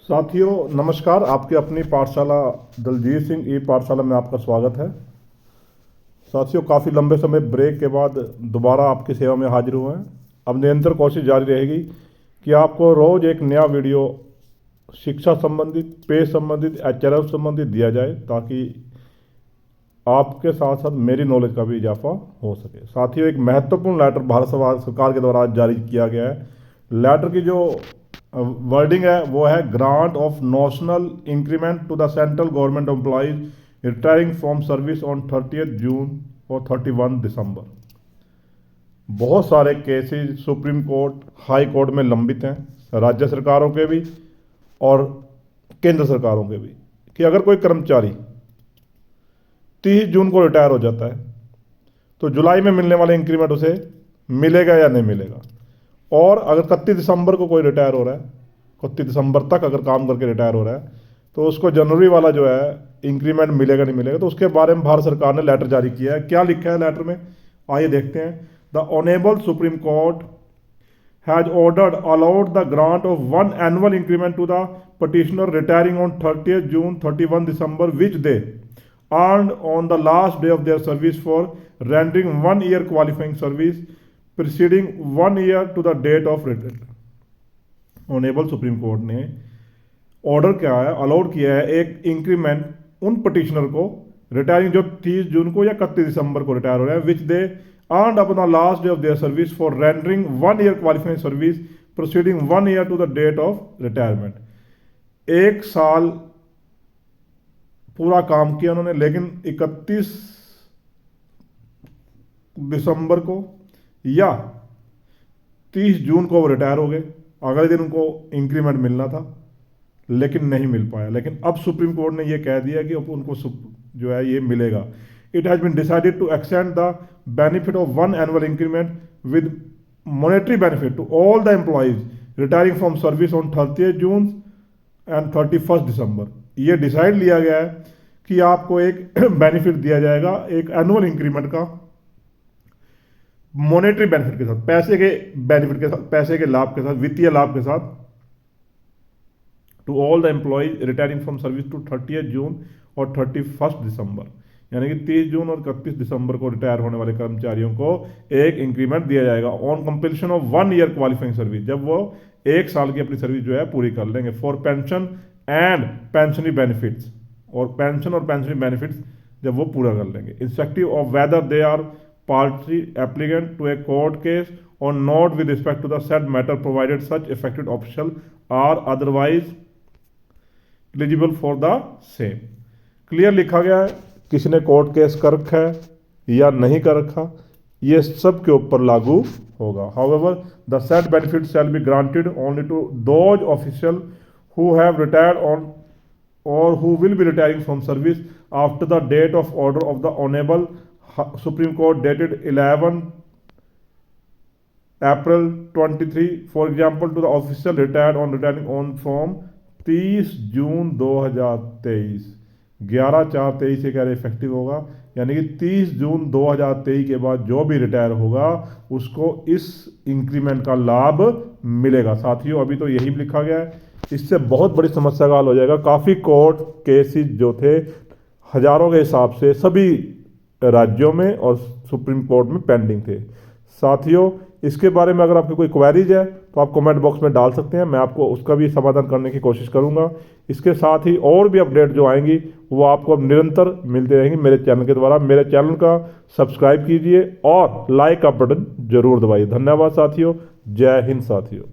साथियों नमस्कार। आपके अपनी पाठशाला दलजीत सिंह ई पाठशाला में आपका स्वागत है। साथियों काफ़ी लंबे समय ब्रेक के बाद दोबारा आपकी सेवा में हाजिर हुए हैं। अब निरंतर कोशिश जारी रहेगी कि आपको रोज़ एक नया वीडियो शिक्षा संबंधित, पे संबंधित, HRF संबंधित दिया जाए ताकि आपके साथ साथ मेरी नॉलेज का भी इजाफा हो सके। साथियों एक महत्वपूर्ण लेटर भारत सरकार के द्वारा आज जारी किया गया है। लेटर की जो वर्डिंग है वो है grant of notional increment to the central government employees retiring from service on 30 June और 31 दिसंबर। बहुत सारे cases Supreme Court, high court में लंबित हैं, राज्य सरकारों के भी और केंद्र सरकारों के भी, कि अगर कोई कर्मचारी 30 जून को रिटायर हो जाता है तो जुलाई में मिलने वाले इंक्रीमेंट उसे मिलेगा या नहीं मिलेगा। और अगर 31 दिसंबर को कोई रिटायर हो रहा है, 31 दिसंबर तक अगर काम करके रिटायर हो रहा है तो उसको जनवरी वाला जो है इंक्रीमेंट मिलेगा नहीं मिलेगा। तो उसके बारे में भारत सरकार ने लेटर जारी किया है। क्या लिखा है लेटर में, आइए देखते हैं। The honourable supreme Court has ordered allowed the grant of 1 annual increment to the petitioner retiring on 30th June 31 December which they earned on the last day of their service for rendering 1 year qualifying service preceding 1 year to the date of retirement। Honourable supreme court ने order क्या है, allowed किया है एक increment उन petitioner को retiring जो 30 जून को या 31 दिसंबर को रिटायर हो रहे हैं, which they earned upon the last day of their service for rendering 1 year qualifying service proceeding 1 year to the date of retirement. 1 साल पूरा काम किया उन्होंने, लेकिन 31 दिसंबर को या 30 जून को वो रिटायर हो गए। अगले दिन उनको इंक्रीमेंट मिलना था लेकिन नहीं मिल पाया। लेकिन अब सुप्रीम कोर्ट ने ये कह दिया कि अब उनको जो है ये मिलेगा। It has been decided to extend the benefit of 1 annual increment with monetary benefit to all the employees retiring from service on 30 June and 31 December. ये डिसाइड लिया गया है कि आपको एक बेनिफिट दिया जाएगा एक एनुअल इंक्रीमेंट का, मॉनेटरी बेनिफिट के साथ, पैसे के बेनिफिट के साथ, पैसे के लाभ के साथ, वित्तीय लाभ के साथ, to all the employees retiring from service to 30 June और 31 दिसंबर। यानी कि 30 जून और 31 दिसंबर को रिटायर होने वाले कर्मचारियों को एक इंक्रीमेंट दिया जाएगा on completion of 1 year qualifying service, जब वो 1 साल की अपनी सर्विस जो है पूरी कर लेंगे, for pension and pensionary benefits, और पेंशन और पेंशनरी बेनिफिट्स जब वो पूरा कर लेंगे, irrespective of whether they are party applicant to a court case और not with respect to the said matter provided such affected official are otherwise eligible for the same. Clear लिखा गया है, किसी ने कोर्ट केस कर रखा है या नहीं कर रखा, ये सब के ऊपर लागू होगा। However the set benefit shall be granted only to those official who have retired on और who will be retiring from service after the date of order of the honourable supreme court dated 11 April 23, for example to the official retired on retiring on from 30 June 2023। 11/4/23 से कह रहे effective होगा, यानी कि 30 June 2023 के बाद जो भी रिटायर होगा उसको इस इंक्रीमेंट का लाभ मिलेगा। साथियों अभी तो यही लिखा गया है, इससे बहुत बड़ी समस्या का हल हो जाएगा। काफ़ी कोर्ट केसेस जो थे हजारों के हिसाब से सभी राज्यों में और सुप्रीम कोर्ट में पेंडिंग थे। साथियों इसके बारे में अगर आपकी कोई क्वेरीज है तो आप कमेंट बॉक्स में डाल सकते हैं, मैं आपको उसका भी समाधान करने की कोशिश करूंगा। इसके साथ ही और भी अपडेट जो आएंगी वो आपको अब निरंतर मिलते रहेंगी मेरे चैनल के द्वारा। मेरे चैनल का सब्सक्राइब कीजिए और लाइक का बटन जरूर दबाइए। धन्यवाद साथियों, जय हिंद साथियों।